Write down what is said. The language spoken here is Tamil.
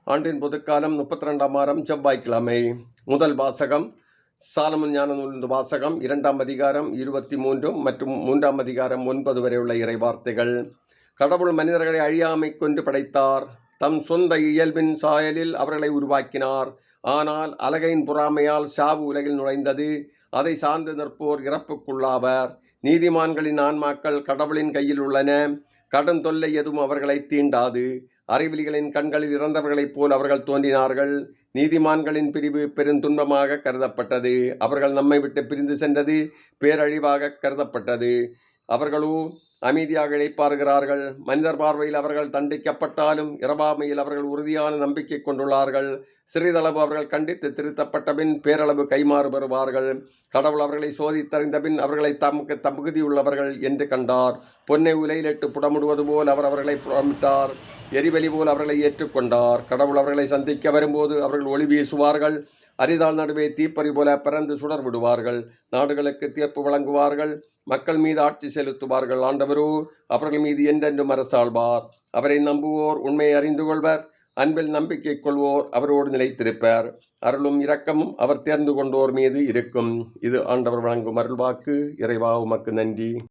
ஆண்டின் பொதுக்காலம் 32ஆம் வாரம் செவ்வாய்க்கிழமை. முதல் வாசகம் சாலமோன் ஞான நூலின் வாசகம் 2ஆம் அதிகாரம் 23 மற்றும் 3ஆம் அதிகாரம் 9 வரை உள்ள இறை வார்த்தைகள். கடவுள் மனிதர்களை அழியாமை கொன்று படைத்தார். தம் சொந்த இயல்பின் சாயலில் அவர்களை உருவாக்கினார். ஆனால் அலகையின் பொறாமையால் சாவு உலகில் நுழைந்தது. அதை சார்ந்து நிற்போர் இறப்புக்குள்ளாவர். நீதிமான்களின் ஆன்மாக்கள் கடவுளின் கையில் உள்ளன. கடும் தொல்லை எதுவும் அவர்களை தீண்டாது. அறிவிலிகளின் கண்களில் இறந்தவர்களைப் போல் அவர்கள் தோன்றினார்கள். நீதிமான்களின் பிரிவு பெருந்துன்பமாக கருதப்பட்டது. அவர்கள் நம்மை விட்டு பிரிந்து சென்றது பேரழிவாக கருதப்பட்டது. அவர்களோ அமைதியாக இளைப்பாறுகிறார்கள். மனிதர் பார்வையில் அவர்கள் தண்டிக்கப்பட்டாலும் இரவாமையில் அவர்கள் உறுதியான நம்பிக்கை கொண்டுள்ளார்கள். சிறிதளவு அவர்கள் கண்டித்து திருத்தப்பட்ட பின் பேரளவு கைமாறு பெறுவார்கள். கடவுள் அவர்களை சோதித்தறிந்த பின் அவர்களை தமக்கு தகுதியுள்ளவர்கள் என்று கண்டார். பொன்னை உலையிலிட்டு புடமுடுவது போல் அவர் அவர்களை புடமிட்டார். எரிவலி போல் அவர்களை ஏற்றுக்கொண்டார். கடவுள் அவர்களை சந்திக்க வரும்போது அவர்கள் ஒளி வீசுவார்கள். அரிதாள் நடுவே தீப்பறி போல பறந்து சுடர் விடுவார்கள். நாடுகளுக்கு தீர்ப்பு வழங்குவார்கள். மக்கள் மீது ஆட்சி செலுத்துவார்கள். ஆண்டவரோ அவர்கள் மீது என்றென்றும் அரசாழ்வார். அவரை நம்புவோர் உண்மையை அறிந்து கொள்வர். அன்பில் நம்பிக்கை கொள்வோர் அவரோடு நிலைத்திருப்பர். அருளும் இரக்கமும் அவர் தேர்ந்து கொண்டோர் மீது இருக்கும். இது ஆண்டவர் வழங்கும் அருள்வாக்கு. இறைவா உமக்கு நன்றி.